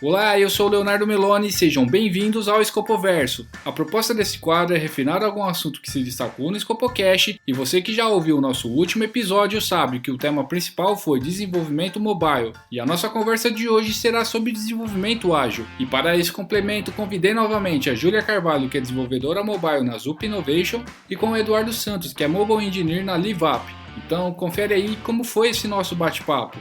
Olá, eu sou o Leonardo Meloni e sejam bem-vindos ao Escopoverso. A proposta desse quadro é refinar algum assunto que se destacou no Escopocast e você que já ouviu o nosso último episódio sabe que o tema principal foi desenvolvimento mobile e a nossa conversa de hoje será sobre desenvolvimento ágil. E para esse complemento convidei novamente a Júlia Carvalho, que é desenvolvedora mobile na Zup Innovation, e com o Eduardo Santos, que é Mobile Engineer na LiveUp. Então confere aí como foi esse nosso bate-papo.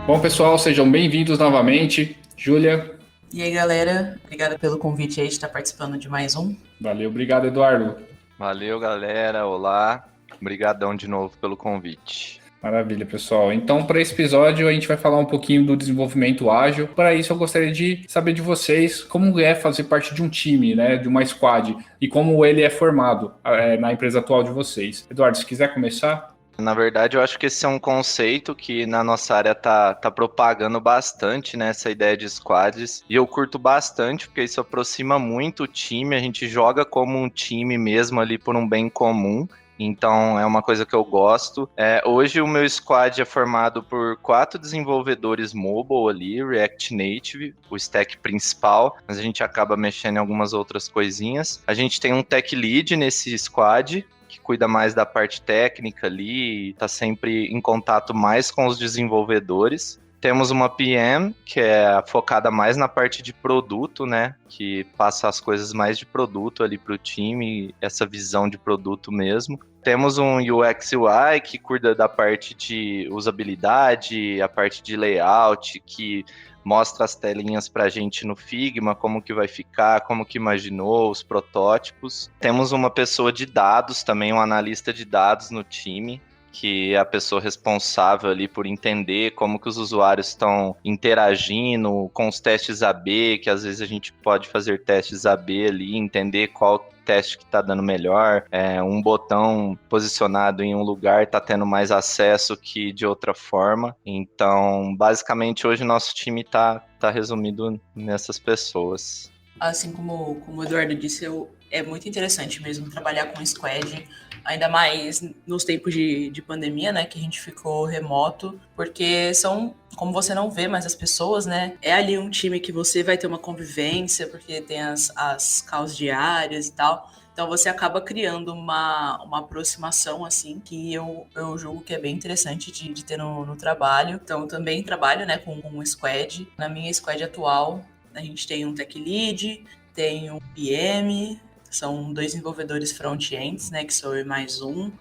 Bom, pessoal, sejam bem-vindos novamente. Júlia. E aí, galera, obrigada pelo convite aí de estar participando de mais um. Valeu, obrigado, Eduardo. Valeu, galera. Olá. Obrigadão de novo pelo convite. Maravilha, pessoal. Então, para esse episódio, a gente vai falar um pouquinho do desenvolvimento ágil. Para isso, eu gostaria de saber de vocês como é fazer parte de um time, né, de uma squad, e como ele é formado na empresa atual de vocês. Eduardo, se quiser começar. Na verdade, eu acho que esse é um conceito que na nossa área tá propagando bastante, né, essa ideia de squads. E eu curto bastante, porque isso aproxima muito o time, a gente joga como um time mesmo ali por um bem comum. Então, é uma coisa que eu gosto. Hoje, o meu squad é formado por 4 desenvolvedores mobile ali, React Native, o stack principal, mas a gente acaba mexendo em algumas outras coisinhas. A gente tem um tech lead nesse squad, que cuida mais da parte técnica ali, está sempre em contato mais com os desenvolvedores. Temos uma PM, que é focada mais na parte de produto, né? Que passa as coisas mais de produto ali para o time, essa visão de produto mesmo. Temos um UX UI que cuida da parte de usabilidade, a parte de layout, que mostra as telinhas para a gente no Figma, como que vai ficar, como que imaginou, os protótipos. Temos uma pessoa de dados também, um analista de dados no time, que é a pessoa responsável ali por entender como que os usuários estão interagindo com os testes AB, que às vezes a gente pode fazer testes AB ali, entender qual teste que está dando melhor, um botão posicionado em um lugar está tendo mais acesso que de outra forma. Então, basicamente, hoje o nosso time tá resumido nessas pessoas. Assim como o Eduardo disse, é muito interessante mesmo trabalhar com squad, ainda mais nos tempos de pandemia, né, que a gente ficou remoto, porque são, como você não vê mais as pessoas, né, é ali um time que você vai ter uma convivência, porque tem as calls diárias e tal, então você acaba criando uma aproximação, assim, que eu julgo que é bem interessante de ter no trabalho. Então, eu também trabalho, né, com um squad. Na minha squad atual, a gente tem um tech lead, tem um PM, são 2 desenvolvedores front-ends, né, que sou eu mais um,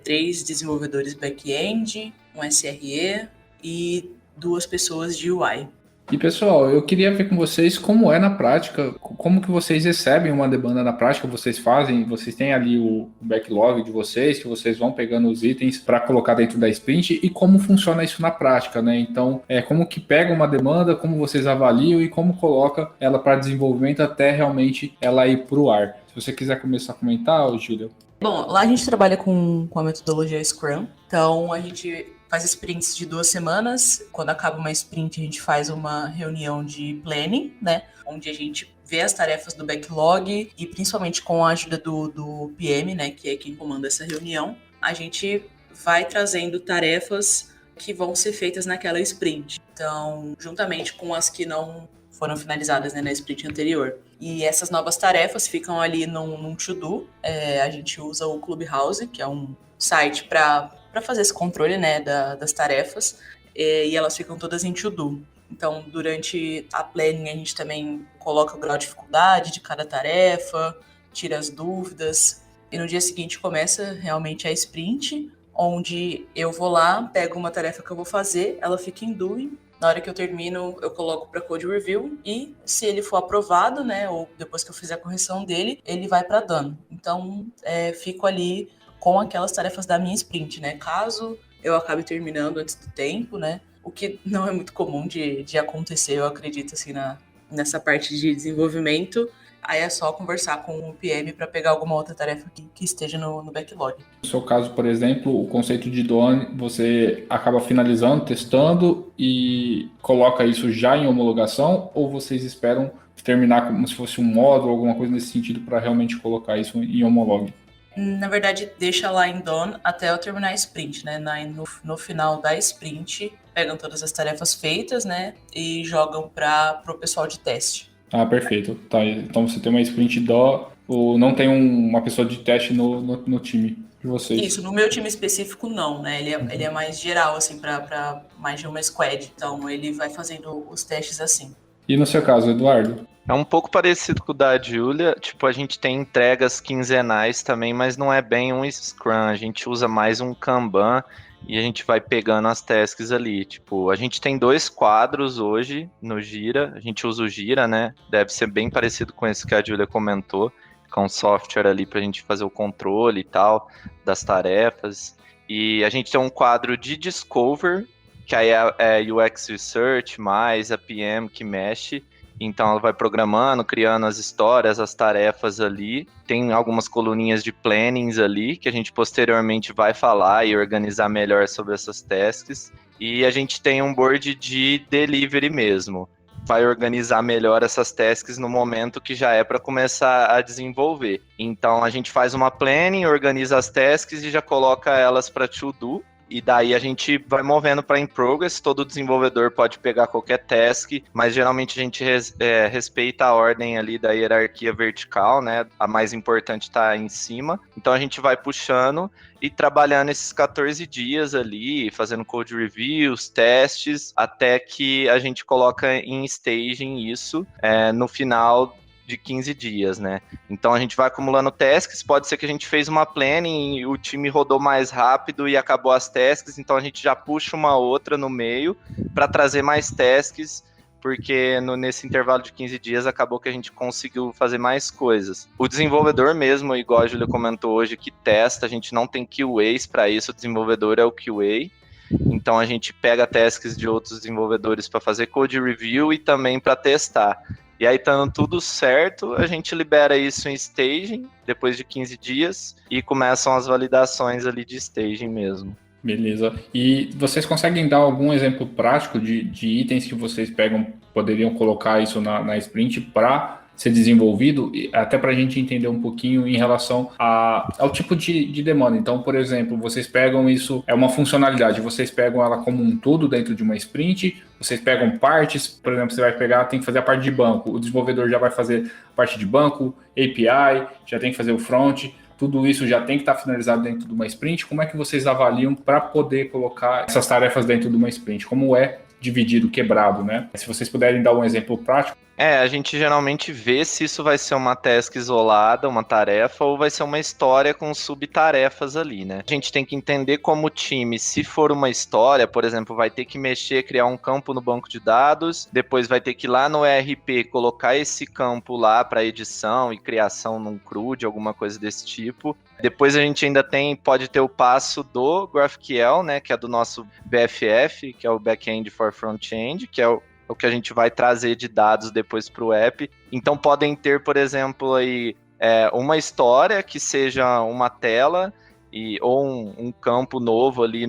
3 desenvolvedores back-end, um SRE e 2 pessoas de UI. E pessoal, eu queria ver com vocês como é na prática, como que vocês recebem uma demanda na prática, vocês têm ali o backlog de vocês, que vocês vão pegando os itens para colocar dentro da sprint e como funciona isso na prática, né? Então, como que pega uma demanda, como vocês avaliam e como coloca ela para desenvolvimento até realmente ela ir para o ar. Se você quiser começar a comentar, Júlia. Bom, lá a gente trabalha com a metodologia Scrum, então a gente faz sprints de 2 semanas. Quando acaba uma sprint, a gente faz uma reunião de planning, né? Onde a gente vê as tarefas do backlog e principalmente com a ajuda do PM, né? Que é quem comanda essa reunião, a gente vai trazendo tarefas que vão ser feitas naquela sprint. Então, juntamente com as que não foram finalizadas, né, na sprint anterior. E essas novas tarefas ficam ali num to-do. A gente usa o Clubhouse, que é um site para fazer esse controle, né, das tarefas, e elas ficam todas em to-do. Então, durante a planning, a gente também coloca o grau de dificuldade de cada tarefa, tira as dúvidas, e no dia seguinte começa realmente a sprint, onde eu vou lá, pego uma tarefa que eu vou fazer, ela fica em doing. Na hora que eu termino, eu coloco para code review e se ele for aprovado, né, ou depois que eu fizer a correção dele, ele vai para done. Então, fico ali com aquelas tarefas da minha sprint, né? Caso eu acabe terminando antes do tempo, né? O que não é muito comum de acontecer, eu acredito, assim, nessa parte de desenvolvimento. Aí é só conversar com o PM para pegar alguma outra tarefa que esteja no backlog. No seu caso, por exemplo, o conceito de done, você acaba finalizando, testando e coloca isso já em homologação, ou vocês esperam terminar como se fosse um módulo, alguma coisa nesse sentido, para realmente colocar isso em homolog? Na verdade, deixa lá em done até eu terminar a sprint, né? No final da sprint, pegam todas as tarefas feitas, né? E jogam para o pessoal de teste. Ah, perfeito. Tá, então você tem uma sprint dó, ou não tem uma pessoa de teste no time de vocês? Isso, no meu time específico não, né? Ele é mais geral, assim, para mais de uma squad. Então ele vai fazendo os testes assim. E no seu caso, Eduardo? É um pouco parecido com o da Julia, tipo, a gente tem entregas quinzenais também, mas não é bem um Scrum, a gente usa mais um Kanban e a gente vai pegando as tasks ali. Tipo, a gente tem 2 quadros hoje no Gira, a gente usa o Gira, né? Deve ser bem parecido com esse que a Julia comentou, com um software ali pra gente fazer o controle e tal das tarefas. E a gente tem um quadro de Discover, que aí é UX Research mais a PM que mexe. Então ela vai programando, criando as histórias, as tarefas ali. Tem algumas coluninhas de plannings ali, que a gente posteriormente vai falar e organizar melhor sobre essas tasks. E a gente tem um board de delivery mesmo. Vai organizar melhor essas tasks no momento que já é para começar a desenvolver. Então a gente faz uma planning, organiza as tasks e já coloca elas para to do. E daí a gente vai movendo para in progress, todo desenvolvedor pode pegar qualquer task, mas geralmente a gente respeita a ordem ali da hierarquia vertical, né? A mais importante está em cima. Então a gente vai puxando e trabalhando esses 14 dias ali, fazendo code reviews, testes, até que a gente coloca em staging isso no final de 15 dias, né? Então a gente vai acumulando tasks, pode ser que a gente fez uma planning e o time rodou mais rápido e acabou as tasks, então a gente já puxa uma outra no meio para trazer mais tasks, porque nesse intervalo de 15 dias acabou que a gente conseguiu fazer mais coisas. O desenvolvedor mesmo, igual a Julia comentou hoje, que testa, a gente não tem QAs para isso, o desenvolvedor é o QA. Então a gente pega tasks de outros desenvolvedores para fazer code review e também para testar. E aí, estando tudo certo, a gente libera isso em staging, depois de 15 dias, e começam as validações ali de staging mesmo. Beleza. E vocês conseguem dar algum exemplo prático de itens que vocês poderiam colocar isso na sprint para ser desenvolvido, até para a gente entender um pouquinho em relação ao tipo de demanda. Então, por exemplo, vocês pegam isso, é uma funcionalidade, vocês pegam ela como um todo dentro de uma sprint, vocês pegam partes, por exemplo, você vai pegar, tem que fazer a parte de banco, o desenvolvedor já vai fazer a parte de banco, API, já tem que fazer o front, tudo isso já tem que estar finalizado dentro de uma sprint. Como é que vocês avaliam para poder colocar essas tarefas dentro de uma sprint? Como é dividido, quebrado, né? Se vocês puderem dar um exemplo prático. A gente geralmente vê se isso vai ser uma task isolada, uma tarefa, ou vai ser uma história com subtarefas ali, né? A gente tem que entender como time, se for uma história, por exemplo, vai ter que mexer, criar um campo no banco de dados, depois vai ter que ir lá no ERP colocar esse campo lá para edição e criação num CRUD, alguma coisa desse tipo. Depois a gente ainda pode ter o passo do GraphQL, né, que é do nosso BFF, que é o Backend for Frontend, que é o que a gente vai trazer de dados depois para o app. Então podem ter, por exemplo, aí, uma história que seja uma tela ou um campo novo ali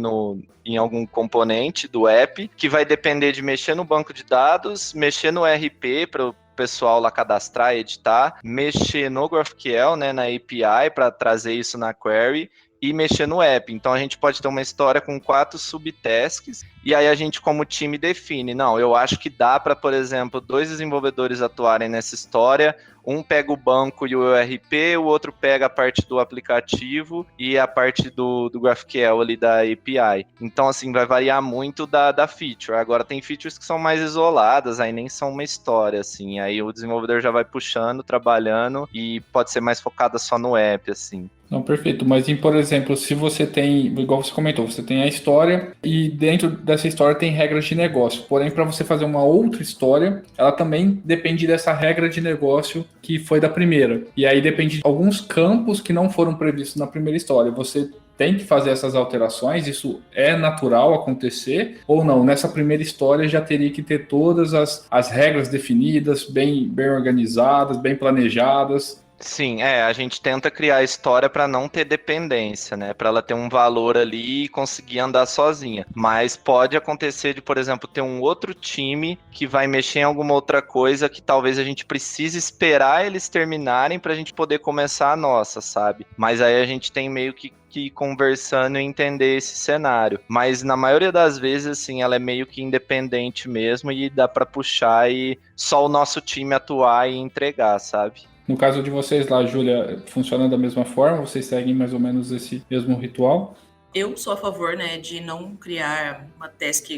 em algum componente do app, que vai depender de mexer no banco de dados, mexer no ERP para o pessoal lá cadastrar e editar, mexer no GraphQL, né, na API para trazer isso na query, e mexer no app. Então a gente pode ter uma história com 4 subtasks e aí a gente como time define, não, eu acho que dá para, por exemplo, 2 desenvolvedores atuarem nessa história, um pega o banco e o ERP, o outro pega a parte do aplicativo e a parte do GraphQL ali da API. Então assim, vai variar muito da feature. Agora tem features que são mais isoladas, aí nem são uma história, assim, aí o desenvolvedor já vai puxando, trabalhando e pode ser mais focada só no app, assim. Não, perfeito. Mas, por exemplo, se você tem, igual você comentou, você tem a história e dentro dessa história tem regras de negócio. Porém, para você fazer uma outra história, ela também depende dessa regra de negócio que foi da primeira. E aí depende de alguns campos que não foram previstos na primeira história. Você tem que fazer essas alterações? Isso é natural acontecer? Ou não? Nessa primeira história já teria que ter todas as regras definidas, bem organizadas, bem planejadas? Sim, a gente tenta criar a história para não ter dependência, né? Para ela ter um valor ali e conseguir andar sozinha. Mas pode acontecer de, por exemplo, ter um outro time que vai mexer em alguma outra coisa que talvez a gente precise esperar eles terminarem para a gente poder começar a nossa, sabe? Mas aí a gente tem meio que ir conversando e entender esse cenário. Mas na maioria das vezes, assim, ela é meio que independente mesmo e dá para puxar e só o nosso time atuar e entregar, sabe? No caso de vocês lá, Júlia, funciona da mesma forma? Vocês seguem mais ou menos esse mesmo ritual? Eu sou a favor, né, de não criar uma task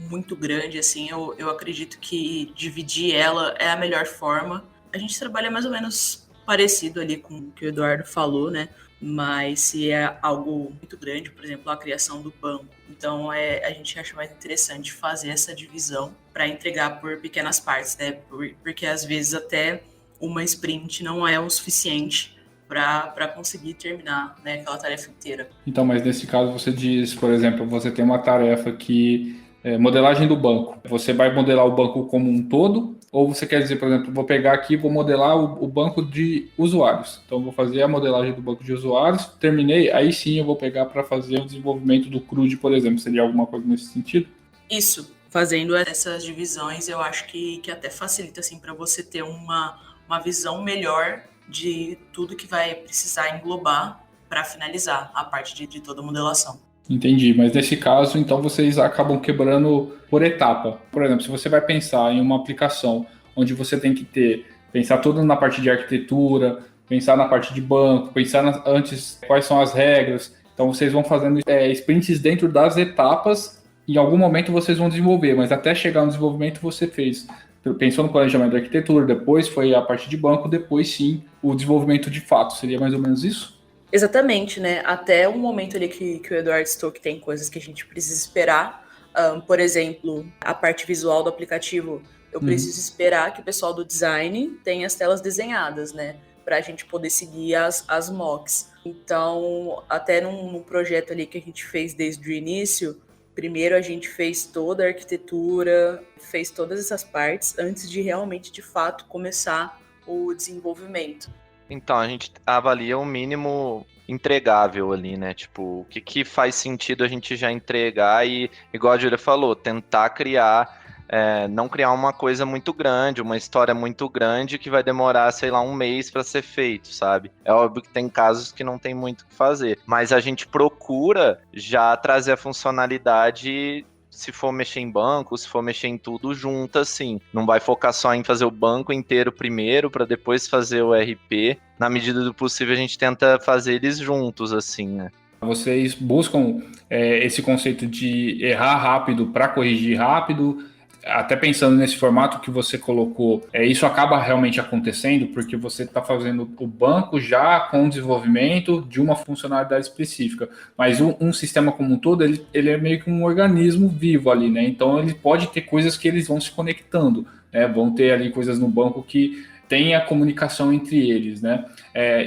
muito grande, assim. Eu acredito que dividir ela é a melhor forma. A gente trabalha mais ou menos parecido ali com o que o Eduardo falou, né? Mas se é algo muito grande, por exemplo, a criação do banco, então a gente acha mais interessante fazer essa divisão para entregar por pequenas partes, né? Porque às vezes até uma sprint não é o suficiente para conseguir terminar, né, aquela tarefa inteira. Então, mas nesse caso você diz, por exemplo, você tem uma tarefa que é modelagem do banco. Você vai modelar o banco como um todo? Ou você quer dizer, por exemplo, vou pegar aqui e vou modelar o banco de usuários. Então, vou fazer a modelagem do banco de usuários, terminei, aí sim eu vou pegar para fazer o desenvolvimento do CRUD, por exemplo. Seria alguma coisa nesse sentido? Isso. Fazendo essas divisões, eu acho que até facilita assim, para você ter uma visão melhor de tudo que vai precisar englobar para finalizar a parte de toda a modelação. Entendi, mas nesse caso, então vocês acabam quebrando por etapa. Por exemplo, se você vai pensar em uma aplicação onde você tem que pensar tudo na parte de arquitetura, pensar na parte de banco, pensar antes quais são as regras. Então vocês vão fazendo sprints dentro das etapas. Em algum momento vocês vão desenvolver, mas até chegar no desenvolvimento você pensou no planejamento da arquitetura, depois foi a parte de banco, depois sim o desenvolvimento de fato. Seria mais ou menos isso? Exatamente, né? Até um momento ali que o Eduardo citou que tem coisas que a gente precisa esperar. Por exemplo, a parte visual do aplicativo, eu preciso esperar que o pessoal do design tenha as telas desenhadas, né? Para a gente poder seguir as mocks. Então, até num projeto ali que a gente fez desde o início, primeiro a gente fez toda a arquitetura, fez todas essas partes antes de realmente, de fato, começar o desenvolvimento. Então, a gente avalia o mínimo entregável ali, né? Tipo, o que faz sentido a gente já entregar e, igual a Júlia falou, tentar criar, não criar uma coisa muito grande, uma história muito grande que vai demorar, sei lá, um mês para ser feito, sabe? É óbvio que tem casos que não tem muito o que fazer, mas a gente procura já trazer a funcionalidade. Se for mexer em banco, se for mexer em tudo junto, assim. Não vai focar só em fazer o banco inteiro primeiro, para depois fazer o RP. Na medida do possível, a gente tenta fazer eles juntos, assim, né? Vocês buscam esse conceito de errar rápido para corrigir rápido, até pensando nesse formato que você colocou, isso acaba realmente acontecendo porque você está fazendo o banco já com desenvolvimento de uma funcionalidade específica, mas um sistema como um todo, ele é meio que um organismo vivo ali, né? Então ele pode ter coisas que eles vão se conectando, né? Vão ter ali coisas no banco que tem a comunicação entre eles, né?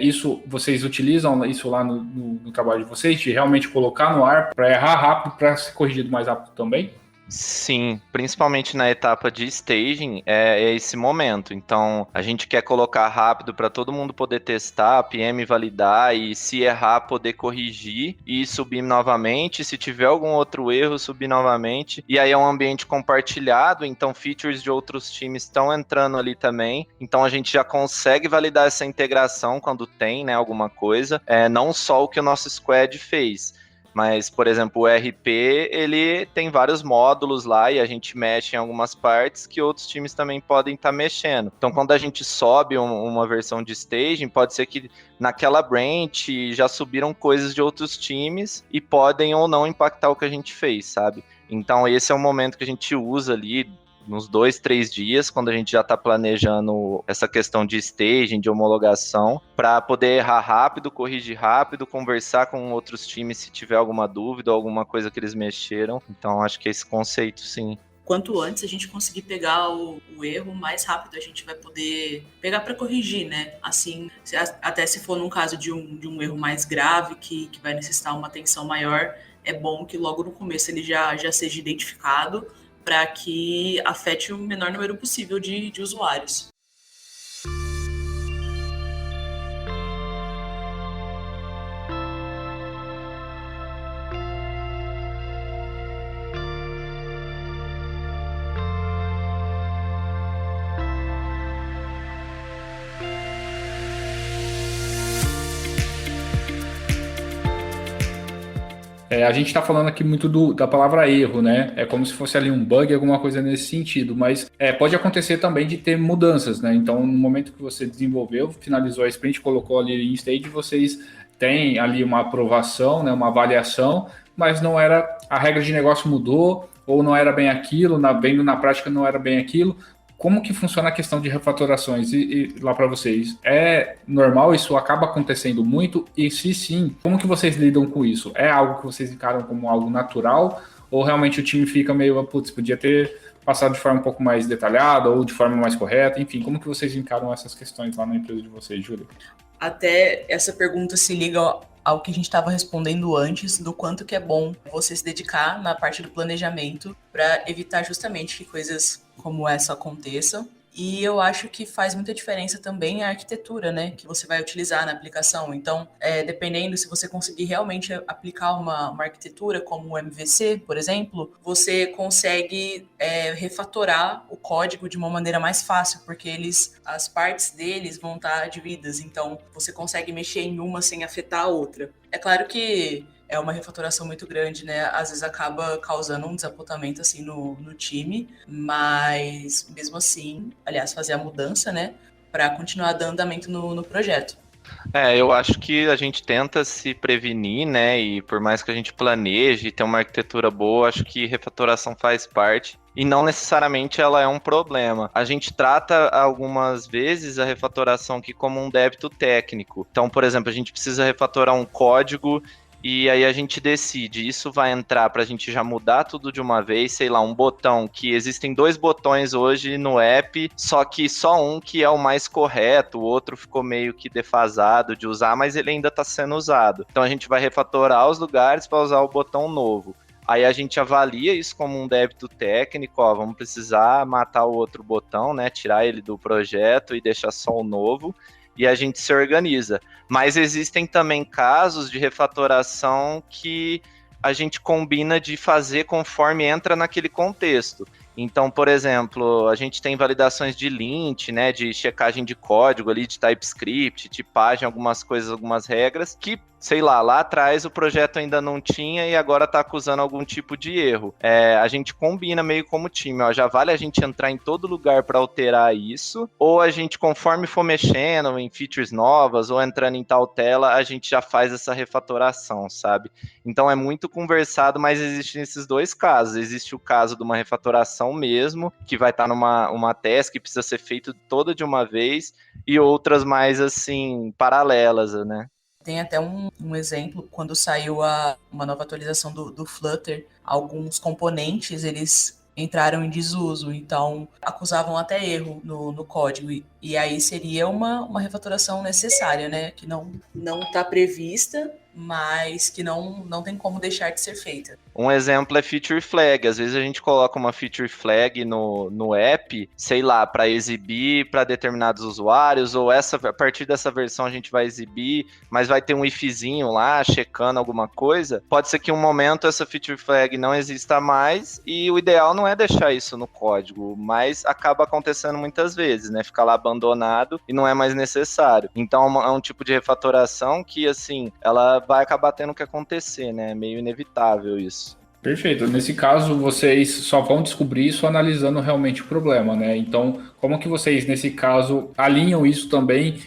Isso, vocês utilizam isso lá no trabalho de vocês, de realmente colocar no ar para errar rápido, para ser corrigido mais rápido também? Sim, principalmente na etapa de staging, é esse momento. Então, a gente quer colocar rápido para todo mundo poder testar, a PM validar e, se errar, poder corrigir e subir novamente. Se tiver algum outro erro, subir novamente. E aí é um ambiente compartilhado, então features de outros times estão entrando ali também. Então, a gente já consegue validar essa integração quando tem, né, alguma coisa. Não só o que o nosso squad fez. Mas, por exemplo, o RP, ele tem vários módulos lá e a gente mexe em algumas partes que outros times também podem estar mexendo. Então, quando a gente sobe uma versão de staging, pode ser que naquela branch já subiram coisas de outros times e podem ou não impactar o que a gente fez, sabe? Então, esse é o momento que a gente usa ali, nos 2, 3 dias, quando a gente já está planejando essa questão de staging, de homologação, para poder errar rápido, corrigir rápido, conversar com outros times se tiver alguma dúvida ou alguma coisa que eles mexeram. Então, acho que é esse conceito, sim. quanto antes a gente conseguir pegar o erro, mais rápido a gente vai poder pegar para corrigir, né? Assim, até se for num caso de um erro mais grave, que vai necessitar uma atenção maior, é bom que logo no começo ele já seja identificado para que afete o menor número possível de usuários. A gente está falando aqui muito da palavra erro, né? É como se fosse ali um bug, alguma coisa nesse sentido, mas pode acontecer também de ter mudanças, né? Então, no momento que você desenvolveu, finalizou a sprint, colocou ali em stage, vocês têm ali uma aprovação, né? Uma avaliação, mas não era, a regra de negócio mudou, ou não era bem aquilo, vendo na prática não era bem aquilo. Como que funciona a questão de refatorações e lá para vocês? É normal? Isso acaba acontecendo muito? E se sim, como que vocês lidam com isso? É algo que vocês encaram como algo natural? Ou realmente o time fica meio, putz, podia ter passado de forma um pouco mais detalhada ou de forma mais correta? Enfim, como que vocês encaram essas questões lá na empresa de vocês, Júlia? Até essa pergunta se liga ao que a gente estava respondendo antes, do quanto que é bom você se dedicar na parte do planejamento para evitar justamente que coisas como essa aconteçam. E eu acho que faz muita diferença também a arquitetura, né, que você vai utilizar na aplicação. Então, dependendo se você conseguir realmente aplicar uma arquitetura como o MVC, por exemplo, você consegue refatorar o código de uma maneira mais fácil, porque as partes deles vão estar divididas. Então, você consegue mexer em uma sem afetar a outra. É claro que é uma refatoração muito grande, né? Às vezes acaba causando um desapontamento assim no time, mas mesmo assim, aliás, fazer a mudança, né? Para continuar dando andamento no projeto. Eu acho que a gente tenta se prevenir, né? E por mais que a gente planeje ter uma arquitetura boa, acho que refatoração faz parte. E não necessariamente ela é um problema. A gente trata algumas vezes a refatoração aqui como um débito técnico. Então, por exemplo, a gente precisa refatorar um código e aí a gente decide, isso vai entrar para a gente já mudar tudo de uma vez, sei lá, um botão, que existem 2 botões hoje no app, só que só um que é o mais correto, o outro ficou meio que defasado de usar, mas ele ainda está sendo usado. Então a gente vai refatorar os lugares para usar o botão novo. Aí a gente avalia isso como um débito técnico, vamos precisar matar o outro botão, né, tirar ele do projeto e deixar só o novo. E a gente se organiza. Mas existem também casos de refatoração que a gente combina de fazer conforme entra naquele contexto. Então, por exemplo, a gente tem validações de lint, né, de checagem de código ali, de TypeScript, tipagem, algumas coisas, algumas regras, que, sei lá atrás o projeto ainda não tinha e agora está acusando algum tipo de erro. A gente combina meio como time, já vale a gente entrar em todo lugar para alterar isso, ou a gente, conforme for mexendo em features novas, ou entrando em tal tela, a gente já faz essa refatoração, sabe? Então é muito conversado, mas existem esses 2 casos. Existe o caso de uma refatoração mesmo, que vai estar numa task que precisa ser feito toda de uma vez, e outras mais, assim, paralelas, né? Tem até um exemplo, quando saiu uma nova atualização do Flutter, alguns componentes, eles entraram em desuso, então acusavam até erro no código, e aí seria uma refatoração necessária, né, que não está prevista, mas que não tem como deixar de ser feita. Um exemplo é feature flag. Às vezes a gente coloca uma feature flag no app, sei lá, para exibir para determinados usuários, ou a partir dessa versão a gente vai exibir, mas vai ter um ifzinho lá, checando alguma coisa. Pode ser que em um momento essa feature flag não exista mais, e o ideal não é deixar isso no código, mas acaba acontecendo muitas vezes, né? Fica lá abandonado e não é mais necessário. Então é um tipo de refatoração que, assim, ela vai acabar tendo que acontecer, né? É meio inevitável isso. Perfeito. Nesse caso, vocês só vão descobrir isso analisando realmente o problema, né? Então, como que vocês, nesse caso, alinham isso também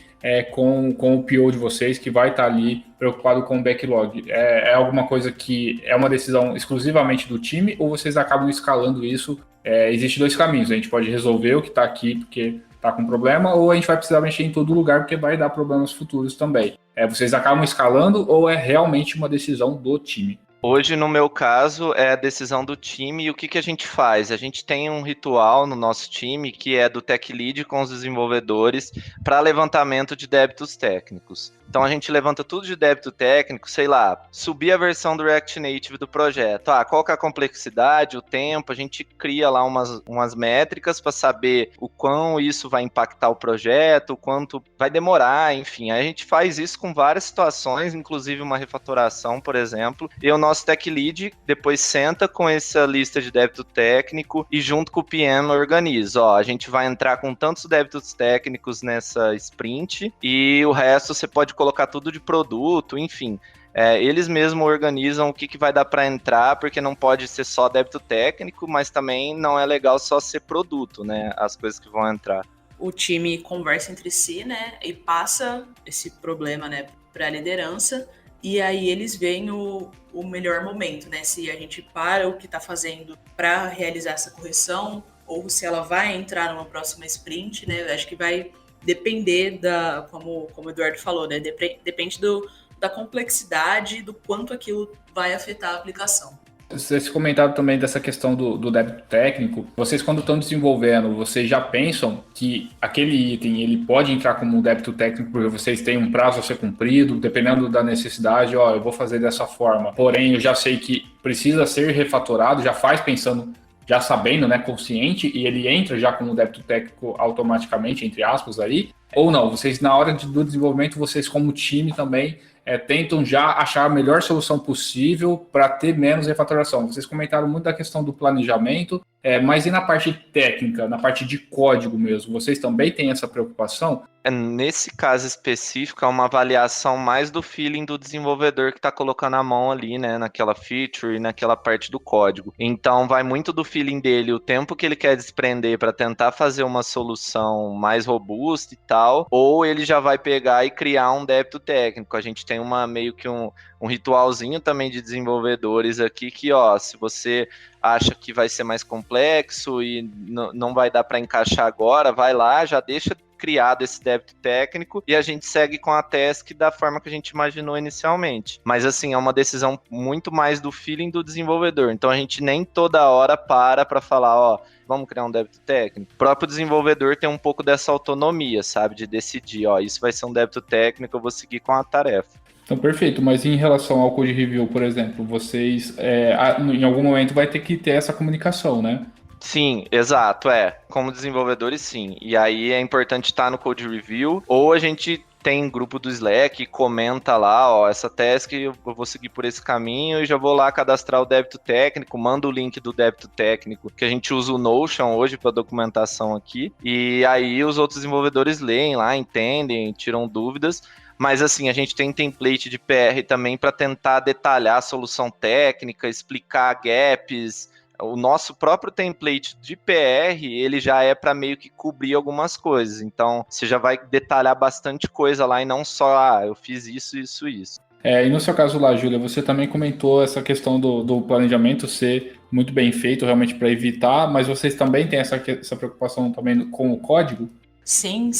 com o PO de vocês, que vai estar ali preocupado com o backlog? É alguma coisa que é uma decisão exclusivamente do time, ou vocês acabam escalando isso? Existem 2 caminhos. A gente pode resolver o que está aqui porque está com problema, ou a gente vai precisar mexer em todo lugar porque vai dar problemas futuros também. Vocês acabam escalando, ou é realmente uma decisão do time? Hoje, no meu caso, é a decisão do time e o que que a gente faz? A gente tem um ritual no nosso time que é do Tech Lead com os desenvolvedores para levantamento de débitos técnicos. Então a gente levanta tudo de débito técnico, sei lá, subir a versão do React Native do projeto. Qual que é a complexidade, o tempo, a gente cria lá umas métricas para saber o quão isso vai impactar o projeto, o quanto vai demorar, enfim. Aí a gente faz isso com várias situações, inclusive uma refatoração, por exemplo. E o nosso Tech Lead depois senta com essa lista de débito técnico e junto com o PM organiza. A gente vai entrar com tantos débitos técnicos nessa sprint e o resto você pode colocar tudo de produto, enfim. Eles mesmos organizam o que vai dar para entrar, porque não pode ser só débito técnico, mas também não é legal só ser produto, né? As coisas que vão entrar. O time conversa entre si, né? E passa esse problema, né, para a liderança. E aí eles veem o melhor momento, né? Se a gente para o que está fazendo para realizar essa correção, ou se ela vai entrar numa próxima sprint, né? Eu acho que vai depender como o Eduardo falou, né? Depende da complexidade, do quanto aquilo vai afetar a aplicação. Vocês comentaram também dessa questão do débito técnico. Vocês, quando estão desenvolvendo, vocês já pensam que aquele item ele pode entrar como um débito técnico porque vocês têm um prazo a ser cumprido, dependendo da necessidade, eu vou fazer dessa forma. Porém, eu já sei que precisa ser refatorado, já faz pensando, já sabendo, né, consciente, e ele entra já como débito técnico automaticamente, entre aspas, aí. Ou não, vocês na hora do desenvolvimento, vocês como time também tentam já achar a melhor solução possível para ter menos refatoração. Vocês comentaram muito da questão do planejamento, mas e na parte técnica, na parte de código mesmo? Vocês também têm essa preocupação? Nesse caso específico, é uma avaliação mais do feeling do desenvolvedor que está colocando a mão ali, né, naquela feature e naquela parte do código. Então, vai muito do feeling dele, o tempo que ele quer desprender para tentar fazer uma solução mais robusta e tal, ou ele já vai pegar e criar um débito técnico. A gente tem meio que um ritualzinho também de desenvolvedores aqui que, se você acha que vai ser mais complexo e não vai dar para encaixar agora, vai lá, já deixa criado esse débito técnico e a gente segue com a task da forma que a gente imaginou inicialmente. Mas assim, é uma decisão muito mais do feeling do desenvolvedor. Então a gente nem toda hora para falar, vamos criar um débito técnico. O próprio desenvolvedor tem um pouco dessa autonomia, sabe? De decidir, isso vai ser um débito técnico, eu vou seguir com a tarefa. Então, perfeito. Mas em relação ao code review, por exemplo, vocês, em algum momento, vai ter que ter essa comunicação, né? Sim, exato, como desenvolvedores sim, e aí é importante estar no code review, ou a gente tem grupo do Slack, comenta lá, essa task eu vou seguir por esse caminho e já vou lá cadastrar o débito técnico, manda o link do débito técnico, que a gente usa o Notion hoje para documentação aqui, e aí os outros desenvolvedores leem lá, entendem, tiram dúvidas. Mas assim, a gente tem template de PR também para tentar detalhar a solução técnica, explicar gaps. O nosso próprio template de PR, ele já é para meio que cobrir algumas coisas. Então, você já vai detalhar bastante coisa lá e não só, eu fiz isso. E no seu caso lá, Júlia, você também comentou essa questão do planejamento ser muito bem feito, realmente para evitar, mas vocês também têm essa preocupação também com o código? Sim,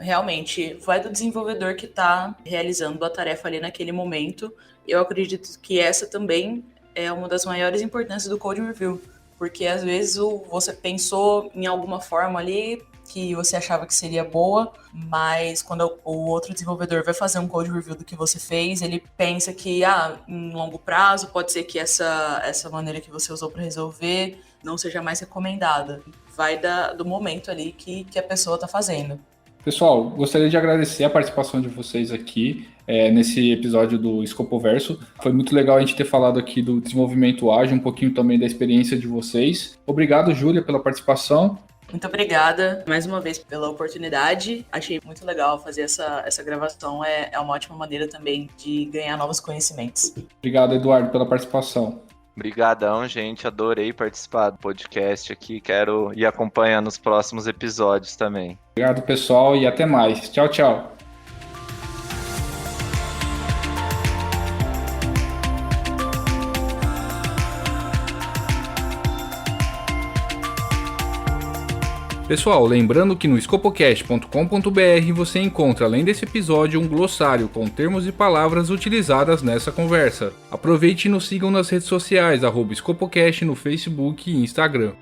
realmente. Vai do desenvolvedor que está realizando a tarefa ali naquele momento. Eu acredito que essa também é uma das maiores importâncias do code review, porque às vezes você pensou em alguma forma ali que você achava que seria boa, mas quando o outro desenvolvedor vai fazer um code review do que você fez, ele pensa que em longo prazo pode ser que essa maneira que você usou para resolver não seja mais recomendada. Vai do momento ali que a pessoa está fazendo. Pessoal, gostaria de agradecer a participação de vocês aqui nesse episódio do Escopoverso. Foi muito legal a gente ter falado aqui do desenvolvimento ágil, um pouquinho também da experiência de vocês. Obrigado, Júlia, pela participação. Muito obrigada, mais uma vez, pela oportunidade. Achei muito legal fazer essa gravação. É uma ótima maneira também de ganhar novos conhecimentos. Obrigado, Eduardo, pela participação. Obrigadão, gente. Adorei participar do podcast aqui. Quero ir acompanhando os próximos episódios também. Obrigado, pessoal, e até mais. Tchau, tchau. Pessoal, lembrando que no escopocast.com.br você encontra, além desse episódio, um glossário com termos e palavras utilizadas nessa conversa. Aproveite e nos sigam nas redes sociais, @escopocast no Facebook e Instagram.